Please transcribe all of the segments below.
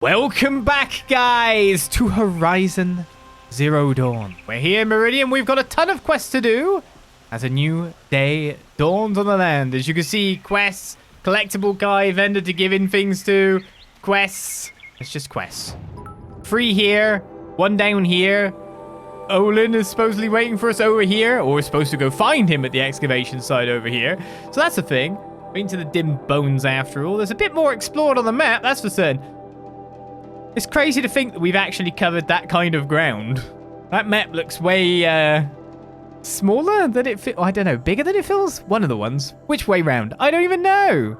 Welcome back, guys, to Horizon Zero Dawn. We're here in Meridian. We've got a ton of quests to do as a new day dawns on the land. As you can see, quests, collectible guy, vendor to give in things to, quests. It's just quests. 3 here, 1 down here. Olin is supposedly waiting for us over here, or we're supposed to go find him at the excavation site over here. So that's the thing. Been to the dim bones after all. There's a bit more explored on the map, that's for certain. It's crazy to think that we've actually covered that kind of ground. That map looks way, smaller than it feels. I don't know, bigger than it feels? One of the ones. Which way round? I don't even know.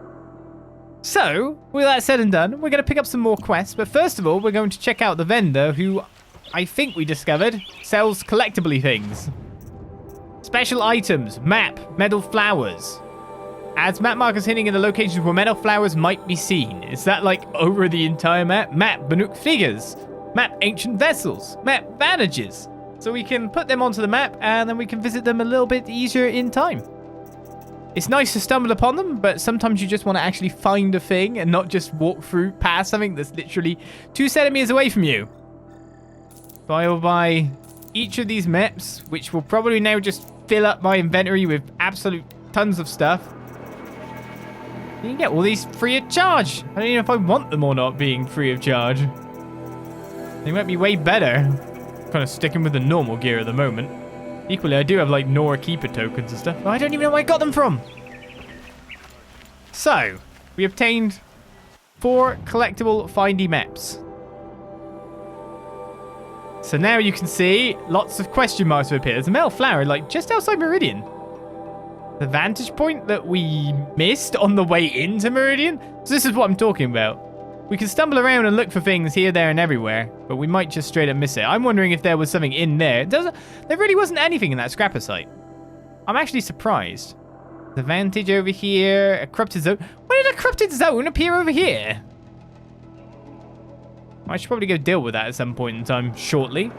So, with that said and done, we're going to pick up some more quests. But first of all, we're going to check out the vendor who I think we discovered sells collectible things. Special items, map, metal flowers. Adds map markers hinting in the locations where metal flowers might be seen. Is that like over the entire map? Map Banuk figures. Map ancient vessels. Map bandages. So we can put them onto the map and then we can visit them a little bit easier in time. It's nice to stumble upon them, but sometimes you just want to actually find a thing and not just walk through past something that's literally 2 centimeters away from you. So I will buy each of these maps, which will probably now just fill up my inventory with absolute tons of stuff. You can get all these free of charge. I don't even know if I want them or not being free of charge. They might be way better. I'm kind of sticking with the normal gear at the moment. Equally, I do have like Nora Keeper tokens and stuff. I don't even know where I got them from. So, we obtained 4 collectible findy maps. So now you can see lots of question marks have appeared. There's a metal flower like just outside Meridian. The vantage point that we missed on the way into Meridian. So this is what I'm talking about. We can stumble around and look for things here, there, and everywhere, but we might just straight up miss it. I'm wondering if there was something in there. There really wasn't anything in that scrapper site. I'm actually surprised. The vantage over here, a corrupted zone. Why did a corrupted zone appear over here? I should probably go deal with that at some point in time shortly.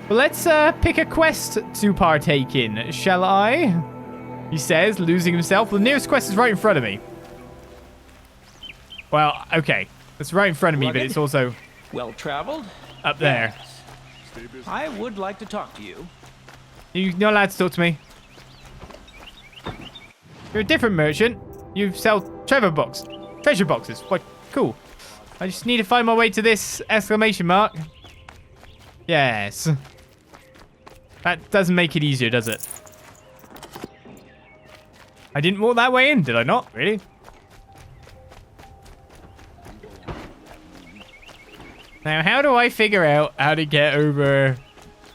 But let's pick a quest to partake in, shall I? He says, losing himself. Well, the nearest quest is right in front of me. Well, okay. It's right in front of me, but it's also well-traveled up there. I would like to talk to you. You're not allowed to talk to me. You're a different merchant. You sell treasure boxes. What? Cool. I just need to find my way to this exclamation mark. Yes. That doesn't make it easier, does it? I didn't walk that way in, did I not? Really? Now, how do I figure out how to get over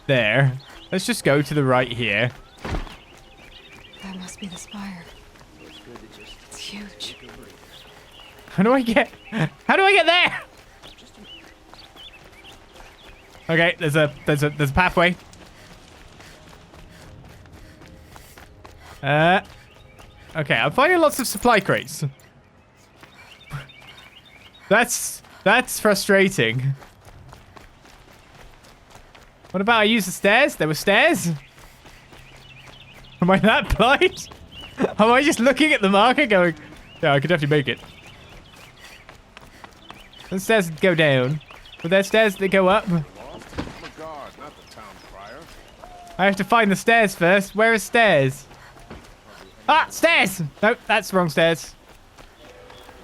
there? Let's just go to the right here. That must be the spire. It's huge. How do I get there? Okay, there's a pathway. Okay, I'm finding lots of supply crates. That's frustrating. What about I use the stairs? There were stairs? Am I that blind? Am I just looking at the marker going, yeah, I could definitely make it. The stairs go down. But there's stairs that go up. I have to find the stairs first. Where are stairs? Ah, stairs! Nope, that's the wrong stairs.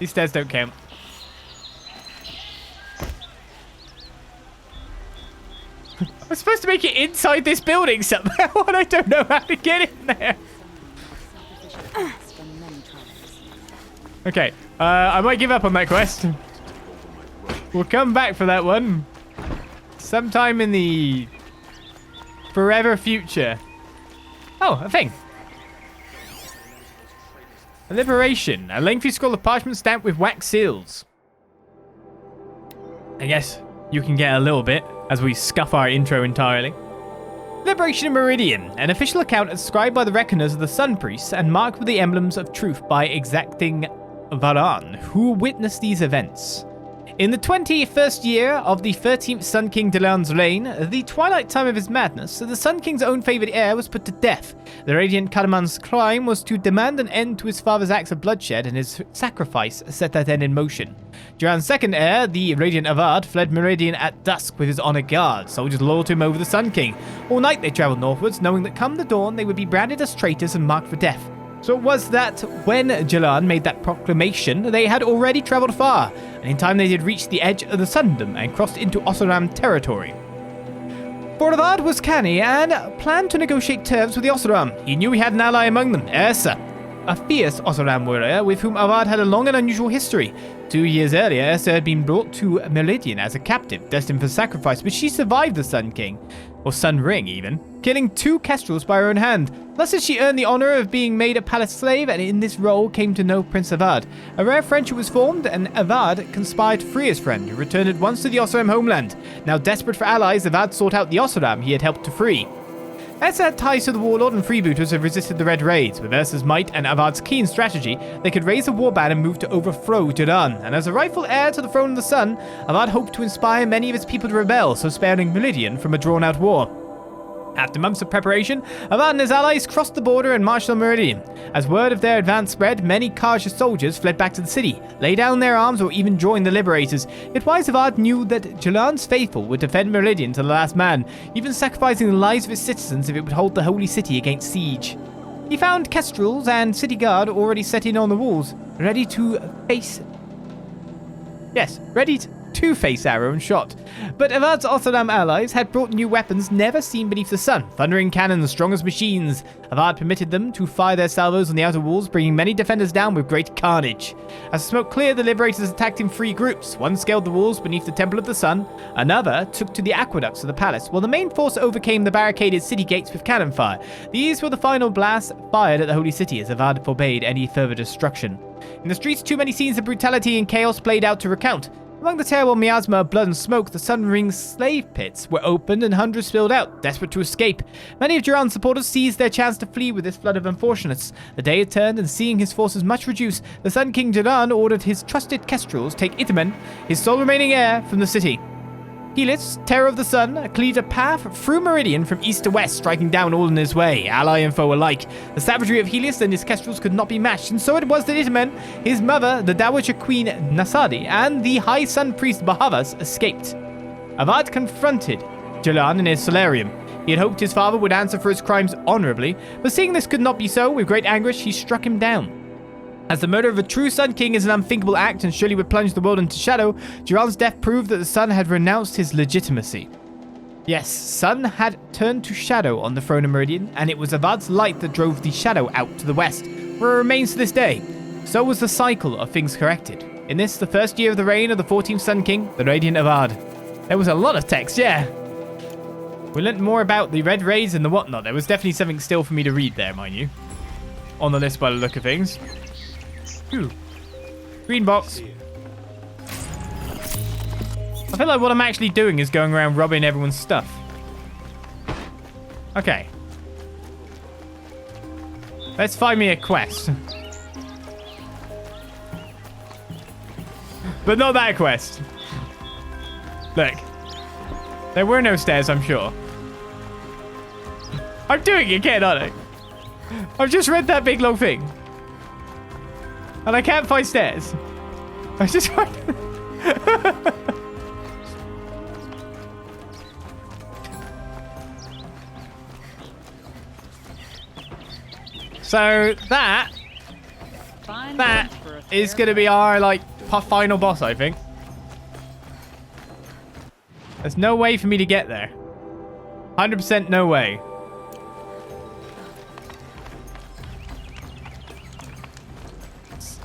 These stairs don't count. I'm supposed to make it inside this building somehow, and I don't know how to get in there. Okay, I might give up on that quest. We'll come back for that one. Sometime in the forever future. Oh, a thing. A liberation. A lengthy scroll of parchment stamped with wax seals. I guess you can get a little bit as we scuff our intro entirely. Liberation of Meridian. An official account ascribed by the reckoners of the Sun Priests and marked with the emblems of truth by exacting Varan, who witnessed these events. In the 21st year of the 13th Sun King Delan's reign, the twilight time of his madness, the Sun King's own favored heir was put to death. The Radiant Kadaman's crime was to demand an end to his father's acts of bloodshed, and his sacrifice set that end in motion. Duran's second heir, the Radiant Avad, fled Meridian at dusk with his honor guard, soldiers loyal to him over the Sun King. All night they traveled northwards, knowing that come the dawn they would be branded as traitors and marked for death. So it was that when Jalan made that proclamation, they had already traveled far, and in time they had reached the edge of the Sundom and crossed into Oseram territory. For Avad was canny and planned to negotiate terms with the Oseram. He knew he had an ally among them, Ursa, a fierce Oseram warrior with whom Avad had a long and unusual history. 2 years earlier, Ursa had been brought to Meridian as a captive, destined for sacrifice, but she survived the Sun King, or Sun Ring even, killing 2 kestrels by her own hand. Thus had she earned the honor of being made a palace slave, and in this role came to know Prince Avad. A rare friendship was formed, and Avad conspired to free his friend, who returned at once to the Oseram homeland. Now desperate for allies, Avad sought out the Oseram he had helped to free. Ursa had ties to the Warlord, and freebooters have resisted the Red Raids. With Ursa's might and Avad's keen strategy, they could raise a warband and move to overthrow Jalan. And as a rightful heir to the throne of the Sun, Avad hoped to inspire many of his people to rebel, so sparing Meridian from a drawn-out war. After months of preparation, Avad and his allies crossed the border and marched on Meridian. As word of their advance spread, many Kaja soldiers fled back to the city, lay down their arms, or even joined the liberators. Yet wise Avad knew that Jalan's faithful would defend Meridian to the last man, even sacrificing the lives of its citizens if it would hold the holy city against siege. He found kestrels and city guard already set in on the walls, ready to face arrow and shot. But Avad's Oseram allies had brought new weapons never seen beneath the sun, thundering cannons strong as machines. Avad permitted them to fire their salvos on the outer walls, bringing many defenders down with great carnage. As the smoke cleared, the liberators attacked in 3 groups. One scaled the walls beneath the Temple of the Sun, another took to the aqueducts of the palace, while the main force overcame the barricaded city gates with cannon fire. These were the final blasts fired at the holy city, as Avad forbade any further destruction. In the streets, too many scenes of brutality and chaos played out to recount. Among the terrible miasma of blood and smoke, the Sun Ring's slave pits were opened and hundreds spilled out, desperate to escape. Many of Duran's supporters seized their chance to flee with this flood of unfortunates. The day had turned, and seeing his forces much reduced, the Sun King Duran ordered his trusted kestrels take Itamen, his sole remaining heir, from the city. Helios, Terror of the Sun, cleaved a path through Meridian from east to west, striking down all in his way, ally and foe alike. The savagery of Helios and his kestrels could not be matched, and so it was that Itamen, his mother, the Dowager Queen Nasadi, and the High Sun Priest Bahavas escaped. Avad confronted Jalan in his solarium. He had hoped his father would answer for his crimes honorably, but seeing this could not be so, with great anguish he struck him down. As the murder of a true Sun King is an unthinkable act and surely would plunge the world into shadow, Duran's death proved that the Sun had renounced his legitimacy. Yes, Sun had turned to shadow on the throne of Meridian, and it was Avad's light that drove the shadow out to the west, where it remains to this day. So was the cycle of things corrected. In this, the first year of the reign of the 14th Sun King, the Radiant Avad. There was a lot of text, yeah. We learnt more about the Red Raids and the whatnot. There was definitely something still for me to read there, mind you. On the list by the look of things. Ooh. Green box. I feel like what I'm actually doing is going around robbing everyone's stuff. Okay. Let's find me a quest. But not that quest. Look. There were no stairs, I'm sure. I'm doing it again, aren't I? I've just read that big long thing. And I can't find stairs. I just find... So that is going to be our like final boss, I think. There's no way for me to get there. 100% no way.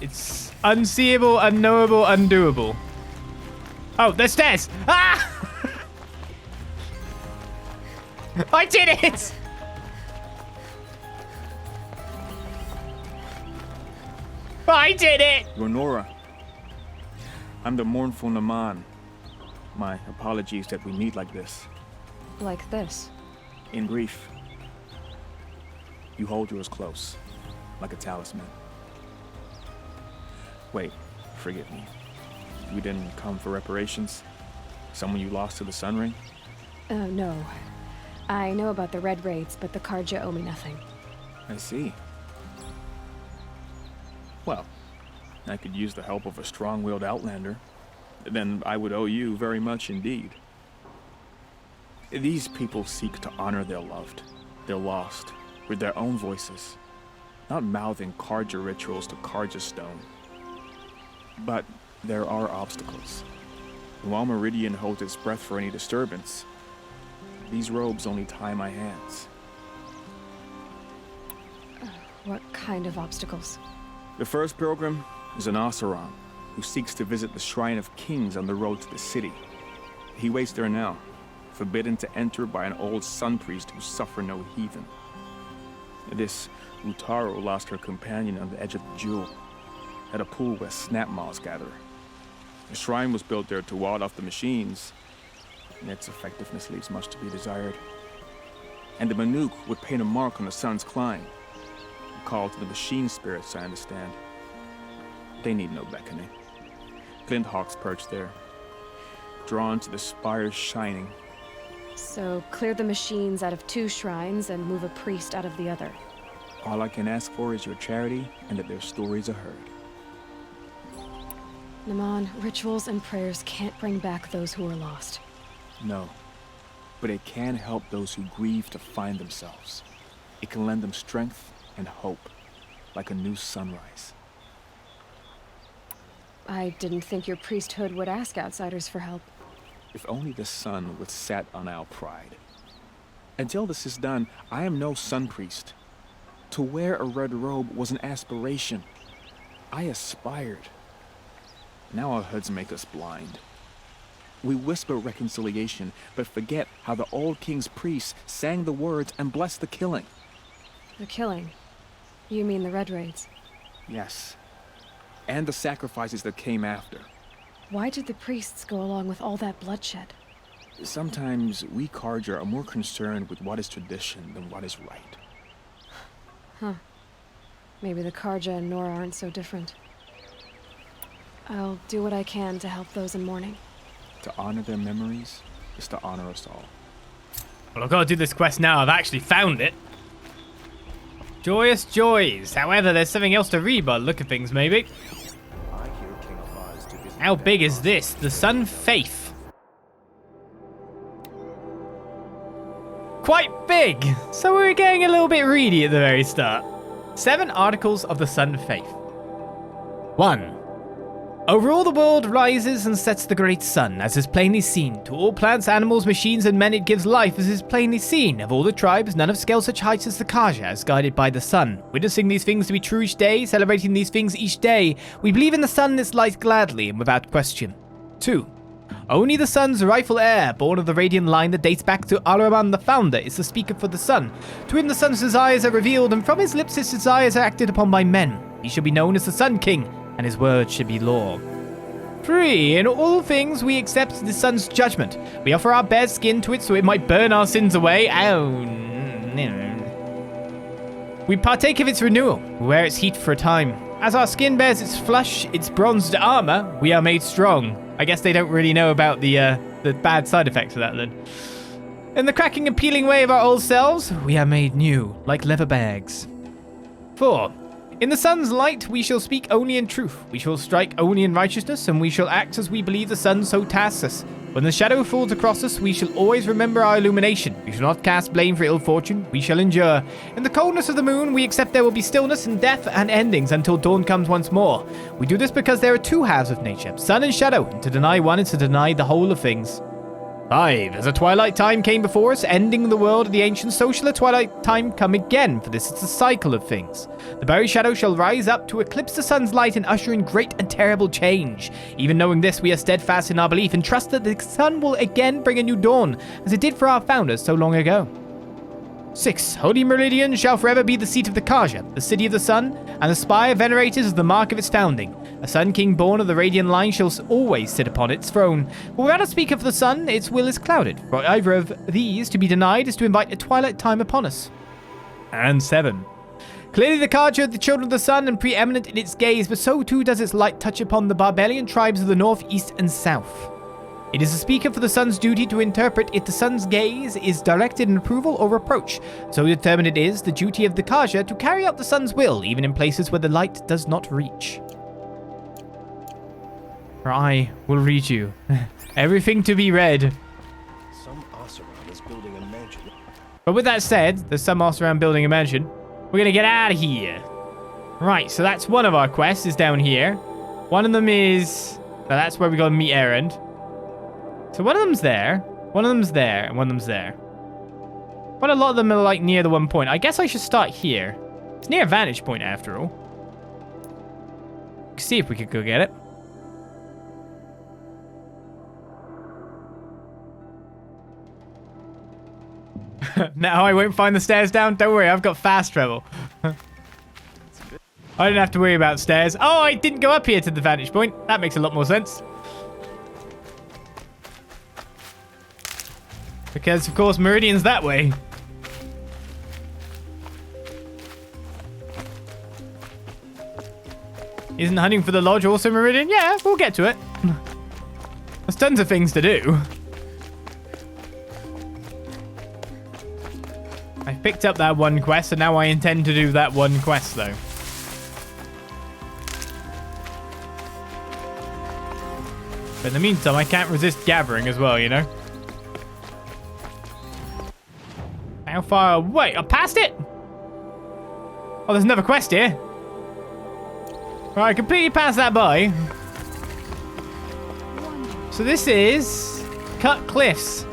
It's unseeable, unknowable, undoable. Oh, there's stairs! Ah! I did it! I did it! Ronora, I'm the mournful Naman. My apologies that we meet like this. Like this. In grief, you hold yours close, like a talisman. Wait, forgive me. You didn't come for reparations? Someone you lost to the Sun Ring? Oh, no. I know about the Red Raids, but the Karja owe me nothing. I see. Well, I could use the help of a strong-willed outlander. Then I would owe you very much indeed. These people seek to honor their loved, their lost, with their own voices, not mouthing Karja rituals to Karja stone. But there are obstacles. And while Meridian holds its breath for any disturbance, these robes only tie my hands. What kind of obstacles? The first pilgrim is an Oseram who seeks to visit the Shrine of Kings on the road to the city. He waits there now, forbidden to enter by an old sun priest who suffer no heathen. This Utaro lost her companion on the edge of the jewel, at a pool where snap moths gather. The shrine was built there to ward off the machines, and its effectiveness leaves much to be desired. And the Manuk would paint a mark on the sun's climb, a call to the machine spirits, I understand. They need no beckoning. Glint hawks perch there, drawn to the spires shining. So, clear the machines out of 2 shrines and move a priest out of the other. All I can ask for is your charity and that their stories are heard. Naman, rituals and prayers can't bring back those who are lost. No, but it can help those who grieve to find themselves. It can lend them strength and hope, like a new sunrise. I didn't think your priesthood would ask outsiders for help. If only the sun would set on our pride. Until this is done, I am no sun priest. To wear a red robe was an aspiration. I aspired. Now our hoods make us blind. We whisper reconciliation, but forget how the old king's priests sang the words and blessed the killing. The killing? You mean the Red Raids? Yes. And the sacrifices that came after. Why did the priests go along with all that bloodshed? Sometimes we Karja are more concerned with what is tradition than what is right. Huh. Maybe the Karja and Nora aren't so different. I'll do what I can to help those in mourning. To honor their memories is to honor us all. Well, I've got to do this quest now. I've actually found it. Joyous joys. However, there's something else to read by the look of things, maybe. How big is this? The Sun Faith. Quite big. So we were getting a little bit reedy at the very start. 7 articles of the Sun Faith. 1. Over all the world rises and sets the great sun, as is plainly seen. To all plants, animals, machines, and men it gives life, as is plainly seen. Of all the tribes, none have scaled such heights as the Karja, as guided by the sun. Witnessing these things to be true each day, celebrating these things each day, we believe in the sun and its light gladly and without question. 2. Only the sun's rightful heir, born of the Radiant line that dates back to Araman the founder, is the speaker for the sun. To him the sun's desires are revealed, and from his lips his desires are acted upon by men. He shall be known as the Sun King, and his word should be law. 3. In all things we accept the sun's judgment. We offer our bare skin to it so it might burn our sins away. We partake of its renewal. We wear its heat for a time. As our skin bears its flush, its bronzed armor, we are made strong. I guess they don't really know about the bad side effects of that then. In the cracking and peeling away of our old selves, we are made new, like leather bags. 4. In the sun's light, we shall speak only in truth. We shall strike only in righteousness, and we shall act as we believe the sun so tasks us. When the shadow falls across us, we shall always remember our illumination. We shall not cast blame for ill fortune. We shall endure. In the coldness of the moon, we accept there will be stillness and death and endings until dawn comes once more. We do this because there are 2 halves of nature, sun and shadow, and to deny one is to deny the whole of things. 5. As a twilight time came before us, ending the world of the ancients, so shall a twilight time come again, for this is the cycle of things. The very shadow shall rise up to eclipse the sun's light and usher in great and terrible change. Even knowing this, we are steadfast in our belief and trust that the sun will again bring a new dawn, as it did for our founders so long ago. 6. Holy Meridian shall forever be the seat of the Karja, the city of the sun, and the spire venerated as the mark of its founding. A sun king born of the Radiant line shall always sit upon its throne. But without a speak of the sun, its will is clouded. For either of these to be denied is to invite a twilight time upon us. And 7. Clearly the Carja of the Children of the Sun and preeminent in its gaze, but so too does its light touch upon the barbarian tribes of the north, east, and south. It is a speaker for the sun's duty to interpret if the sun's gaze is directed in approval or reproach. So determined it is the duty of the Carja to carry out the sun's will, even in places where the light does not reach. For I will read you everything to be read. Some Oseram is building a mansion. But with that said, there's some us around building a mansion. We're gonna get out of here. Right, so that's one of our quests is down here. One of them is... Well, that's where we gotta meet Erend. So one of them's there, one of them's there, and one of them's there. But a lot of them are like near the one point. I guess I should start here. It's near a vantage point after all. See if we could go get it. Now I won't find the stairs down. Don't worry, I've got fast travel. I don't have to worry about stairs. Oh, I didn't go up here to the vantage point. That makes a lot more sense. Because, of course, Meridian's that way. Isn't hunting for the lodge also Meridian? Yeah, we'll get to it. There's tons of things to do. I picked up that one quest, and now I intend to do that one quest, though. But in the meantime, I can't resist gathering as well, you know? How far away? I passed it! Oh, there's another quest here. Right, I completely passed that by. So this is Cut Cliffs.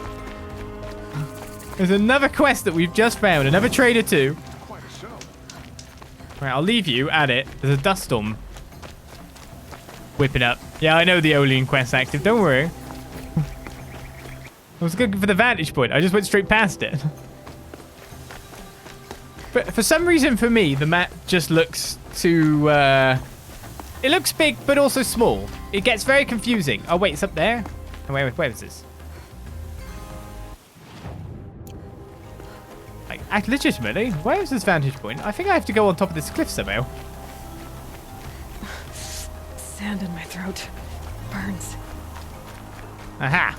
There's another quest that we've just found. Another trader too. Right, I'll leave you at it. There's a dust storm whipping up. Yeah, I know the Olean quest's active. Don't worry. I was looking for the vantage point. I just went straight past it. But for some reason, for me, the map just looks too... It looks big, but also small. It gets very confusing. Oh, wait, it's up there? Oh, where is this? Like, legitimately, where is this vantage point? I think I have to go on top of this cliff somehow. Sand in my throat. Burns. Aha.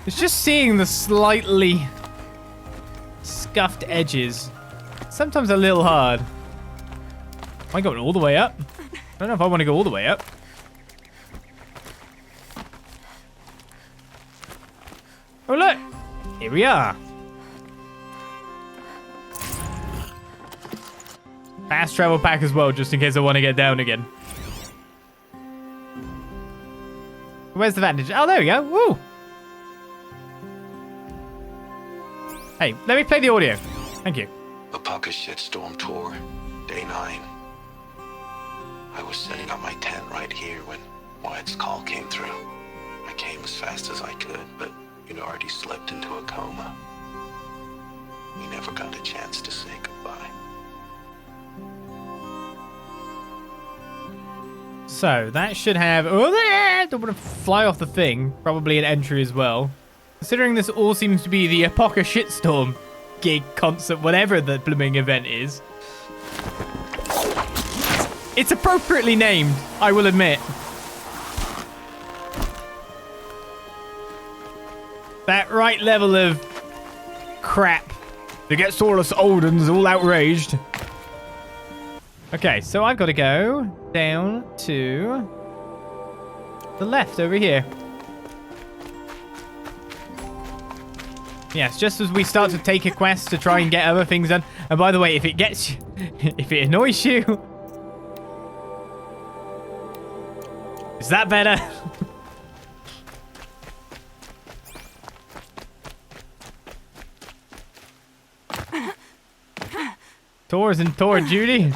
It's just seeing the slightly scuffed edges. Sometimes a little hard. Am I going all the way up? I don't know if I want to go all the way up. Oh, look. Here we are. Fast travel pack as well, just in case I want to get down again. Where's the vantage? Oh, there we go. Woo! Hey, let me play the audio. Thank you. Apoca Shitstorm Tour, Day 9. I was setting up my tent right here when Wyatt's call came through. I came as fast as I could, but you'd already slipped into a coma. We never got a chance to say goodbye. So, that should have... Oh, there! Don't want to fly off the thing. Probably an entry as well. Considering this all seems to be the Apoca Shitstorm gig, concert, whatever the blooming event is. It's appropriately named, I will admit. That right level of crap that gets all us old and all outraged. Okay, so I've got to go down to the left over here. Yes, just as we start to take a quest to try and get other things done. And by the way, if it gets you, if it annoys you, is that better? Tours and tour duty.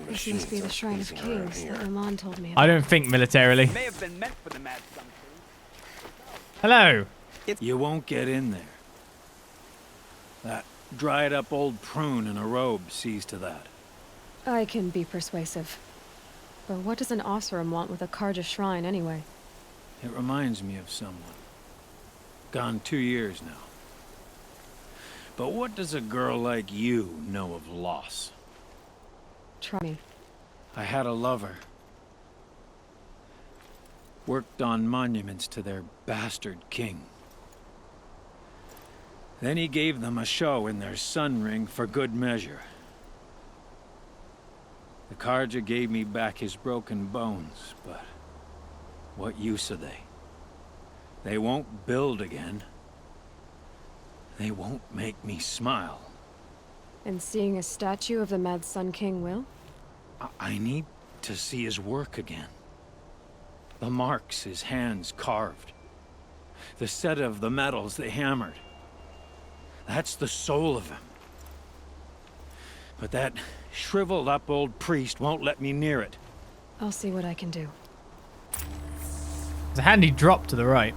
This seems to be the Shrine of Kings that Lamon told me about. I don't think militarily. May have been meant for the mad summer. Hello. You won't get in there. dried up old prune in a robe sees to that. I can be persuasive. But what does an Oseram want with a Karja shrine anyway? It reminds me of someone. Gone 2 years now. But what does a girl like you know of loss? Try me. I had a lover. Worked on monuments to their bastard king. Then he gave them a show in their sun ring for good measure. The Karja gave me back his broken bones, but what use are they? They won't build again. They won't make me smile. And seeing a statue of the Mad Sun King will? I need to see his work again. The marks his hands carved. The set of the metals they hammered. That's the soul of him. But that shriveled up old priest won't let me near it. I'll see what I can do. There's a handy drop to the right.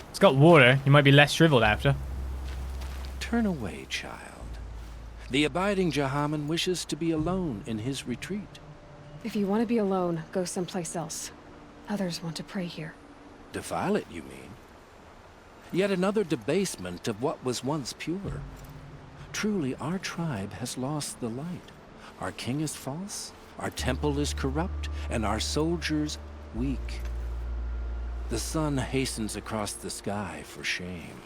It's got water. You might be less shriveled after. Turn away, child. The abiding Jahaman wishes to be alone in his retreat. If you want to be alone, go someplace else. Others want to pray here. Defile it, you mean? Yet another debasement of what was once pure. Truly, our tribe has lost the light. Our king is false, our temple is corrupt, and our soldiers weak. The sun hastens across the sky for shame.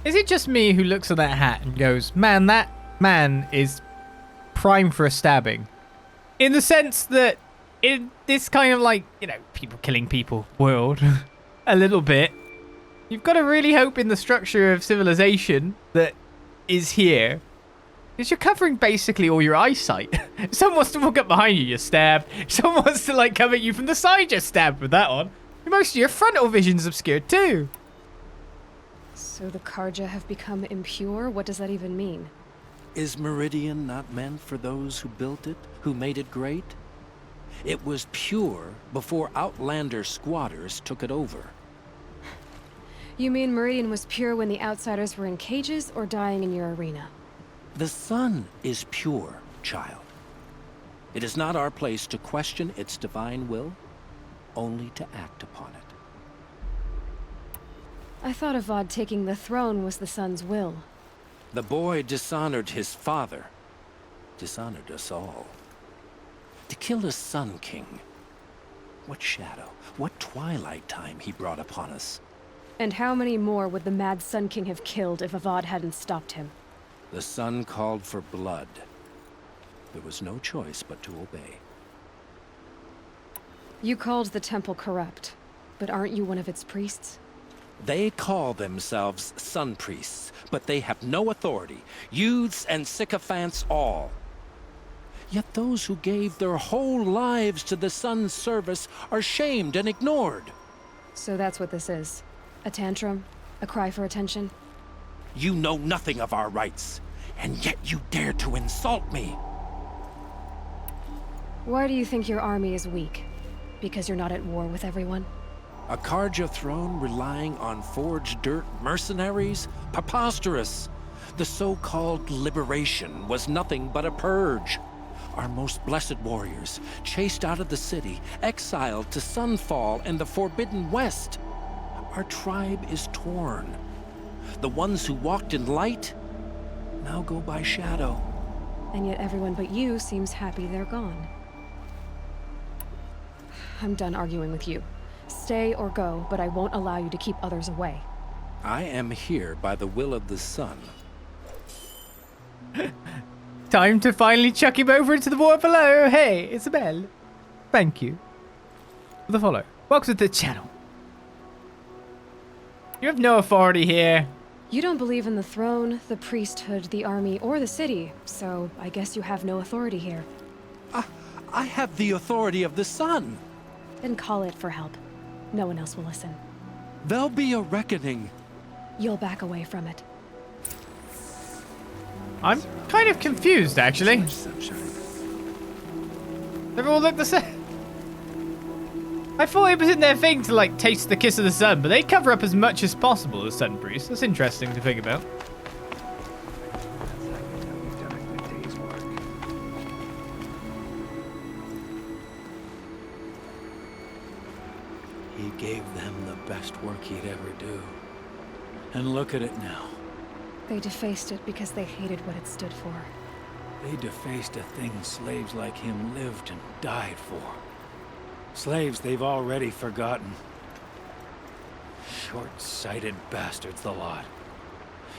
Is it just me who looks at that hat and goes, man, that man is prime for a stabbing? In the sense that in this kind of like, you know, people killing people world, a little bit, you've got to really hope in the structure of civilization that is here. Because you're covering basically all your eyesight. If someone wants to walk up behind you, you're stabbed. If someone wants to like come at you from the side, you're stabbed with that on. Most of your frontal vision's obscured too. So the Karja have become impure? What does that even mean? Is Meridian not meant for those who built it, who made it great? It was pure before outlander squatters took it over. You mean Meridian was pure when the outsiders were in cages or dying in your arena? The sun is pure, child. It is not our place to question its divine will, only to act upon it. I thought Avad taking the throne was the sun's will. The boy dishonored his father, dishonored us all. To kill a sun king. What shadow, what twilight time he brought upon us. And how many more would the Mad Sun King have killed if Avad hadn't stopped him? The sun called for blood. There was no choice but to obey. You called the temple corrupt, but aren't you one of its priests? They call themselves sun priests, but they have no authority. Youths and sycophants all. Yet those who gave their whole lives to the sun's service are shamed and ignored. So that's what this is. A tantrum? A cry for attention? You know nothing of our rights, and yet you dare to insult me. Why do you think your army is weak? Because you're not at war with everyone? A Karja throne relying on forged dirt mercenaries? Preposterous! The so-called liberation was nothing but a purge. Our most blessed warriors, chased out of the city, exiled to Sunfall and the Forbidden West. Our tribe is torn. The ones who walked in light now go by shadow. And yet everyone but you seems happy they're gone. I'm done arguing with you. Stay or go, but I won't allow you to keep others away. I am here by the will of the sun. Time to finally chuck him over into the water below. Hey, Isabel. Thank you for the follow. Welcome to the channel. You have no authority here. You don't believe in the throne, the priesthood, the army, or the city, so I guess you have no authority here. I have the authority of the sun. Then call it for help. No one else will listen. There'll be a reckoning. You'll back away from it. I'm kind of confused, actually. They all look the same. I thought it was in their thing to, like, taste the kiss of the sun, but they cover up as much as possible, the Sun Priest. That's interesting to think about. He gave them the best work he'd ever do. And look at it now. They defaced it because they hated what it stood for. They defaced a thing slaves like him lived and died for. Slaves they've already forgotten. Short-sighted bastards, the lot.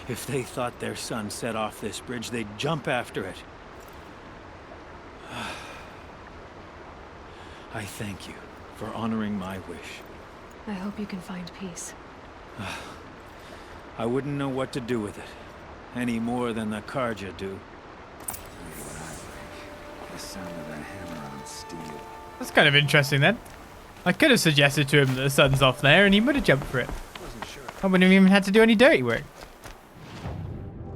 If they thought their son set off this bridge, they'd jump after it. I thank you for honoring my wish. I hope you can find peace. I wouldn't know what to do with it, any more than the Karja do. The sound of a hammer on steel. That's kind of interesting then. I could have suggested to him that the sun's off there and he would have jumped for it. Wasn't sure. I wouldn't have even had to do any dirty work.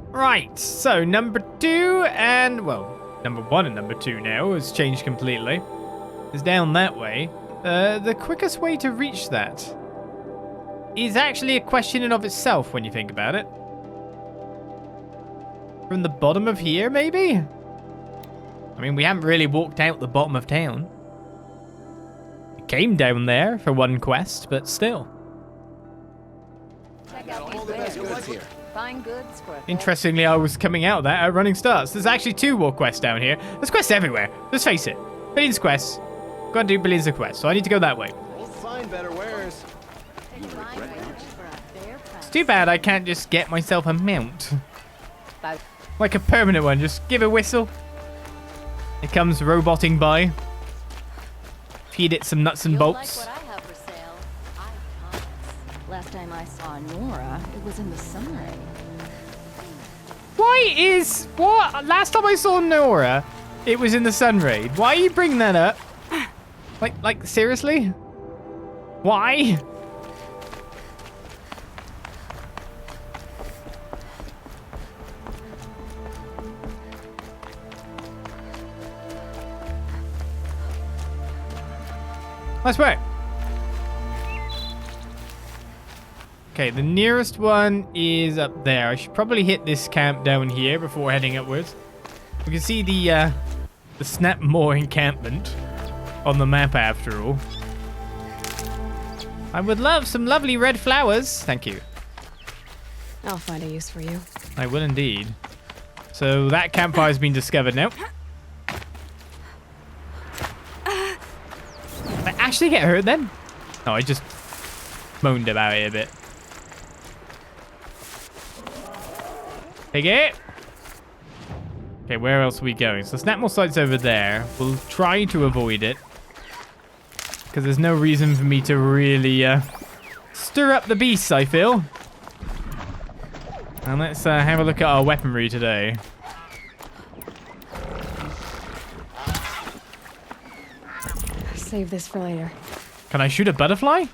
Right, so number 2 and, well, number 1 and number 2 now has changed completely. It's down that way. The quickest way to reach that is actually a question in of itself when you think about it. From the bottom of here, maybe? I mean, we haven't really walked out the bottom of town. We came down there for one quest, but still. Check out these wares. Fine goods for a Interestingly, I was coming out of that at running starts. There's actually 2 more quests down here. There's quests everywhere. Let's face it. Billions of quests. Gotta do billions of quests, so I need to go that way. We'll find better wares. It's too bad I can't just get myself a mount. Like a permanent one. Just give a whistle. It comes roboting by. Feed it some nuts and bolts. Like what I have for sale. I promise. Last time I saw Nora, it was in the sun ray. Why is... What? Last time I saw Nora, it was in the sun raid. Why are you bringing that up? Like, seriously? Why? Let's wait. Okay, the nearest one is up there. I should probably hit this camp down here before heading upwards. We can see the Snapmore encampment on the map after all. I would love some lovely red flowers. Thank you. I'll find a use for you. I will indeed. So that campfire has been discovered now. Did I actually get hurt then? No, I just moaned about it a bit. Take it. Okay, where else are we going? So Snapmore site's over there. We'll try to avoid it. Because there's no reason for me to really stir up the beasts, I feel. And let's have a look at our weaponry today. Save this for later. Can I shoot a butterfly?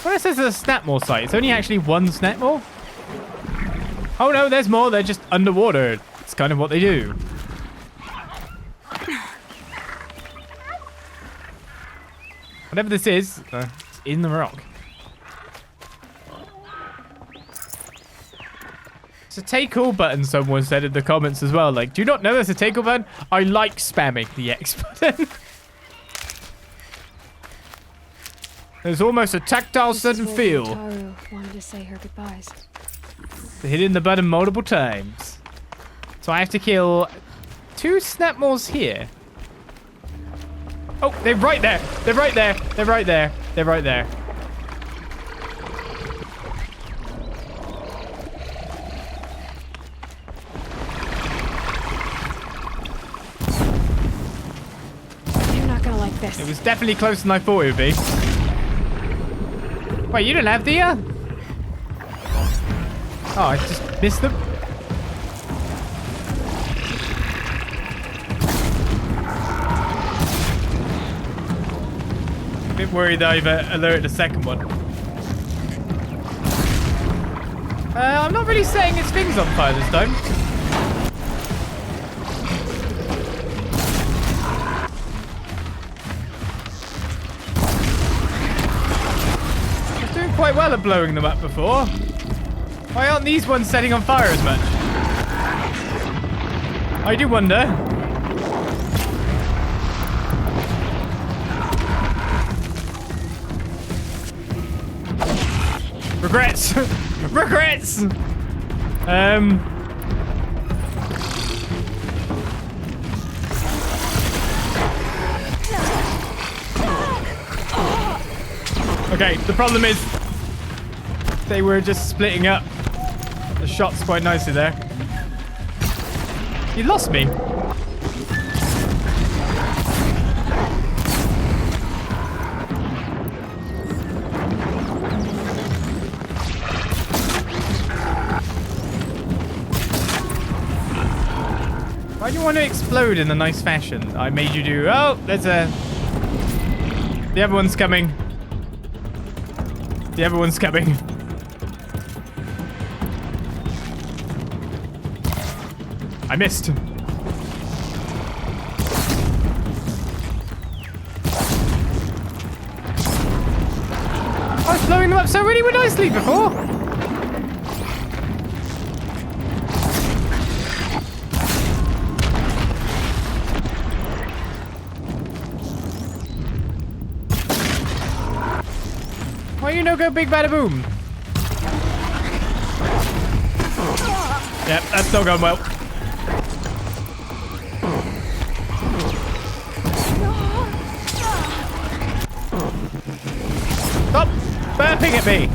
Well, this is a Snapmore site. It's only actually one Snapmore. Oh no, there's more. They're just underwater. It's kind of what they do. Whatever this is, it's in the rock. It's a take all button, someone said in the comments as well. Like, do you not know there's a take all button? I like spamming the X button. There's almost a tactile certain feel. Taru wanted to say her goodbyes. Hitting the button multiple times. So I have to kill 2 Snapmores here. Oh, they're right there. They're right there. They're right there. They're right there. You're not gonna like this. It was definitely closer than I thought it would be. Wait, you didn't have the... Oh, I just missed them. A bit worried that I've alerted the second one. I'm not really setting its things on fire this time. well at blowing them up before. Why aren't these ones setting on fire as much? I do wonder. Regrets. Regrets. Okay, the problem is they were just splitting up the shots quite nicely there. You lost me. Why do you want to explode in a nice fashion? I made you do... Oh, there's a... The other one's coming. The other one's coming. I missed. I was blowing them up so really nicely before. Why you no go big bada boom? Yep, that's not going well. Stop burping at me.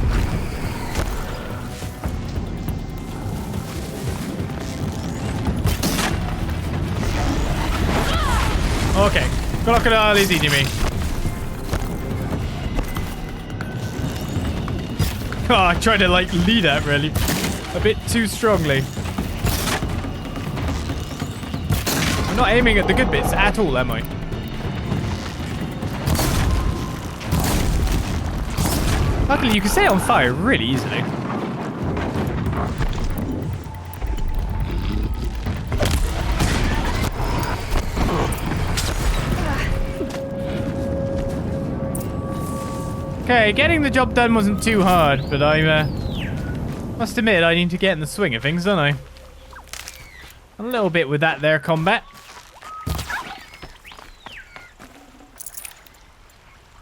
Okay, crocodile is eating me. Oh, I tried to like lead that really a bit too strongly. I'm not aiming at the good bits at all, am I? Luckily, you can set it on fire really easily. Okay, getting the job done wasn't too hard, but I must admit I need to get in the swing of things, don't I? A little bit with that there combat.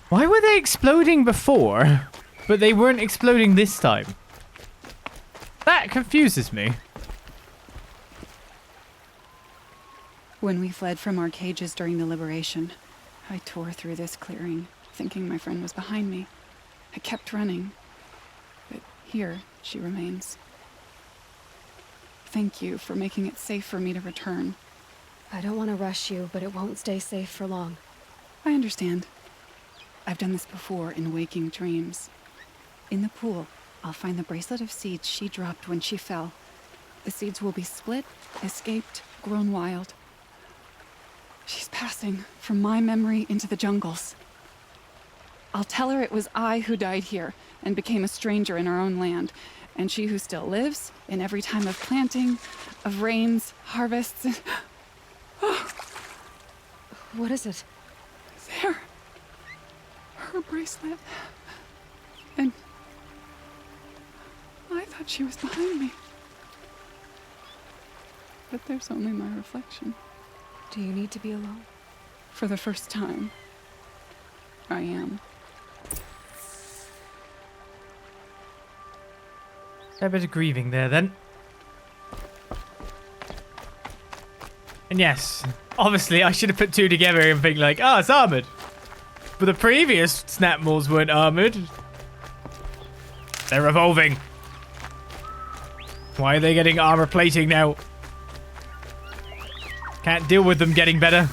Why were they exploding before, but they weren't exploding this time? That confuses me. When we fled from our cages during the liberation, I tore through this clearing, thinking my friend was behind me. I kept running, but here she remains. Thank you for making it safe for me to return. I don't want to rush you, but it won't stay safe for long. I understand. I've done this before in waking dreams. In the pool, I'll find the bracelet of seeds she dropped when she fell. The seeds will be split, escaped, grown wild. She's passing from my memory into the jungles. I'll tell her it was I who died here and became a stranger in our own land, and she who still lives in every time of planting, of rains, harvests, and... What is it? There. Her bracelet. And I thought she was behind me. But there's only my reflection. Do you need to be alone? For the first time, I am. A bit of grieving there then. And yes, obviously I should have put two together and think like, oh, it's armored. But the previous snap mauls weren't armored. They're evolving. Why are they getting armor plating now? Can't deal with them getting better.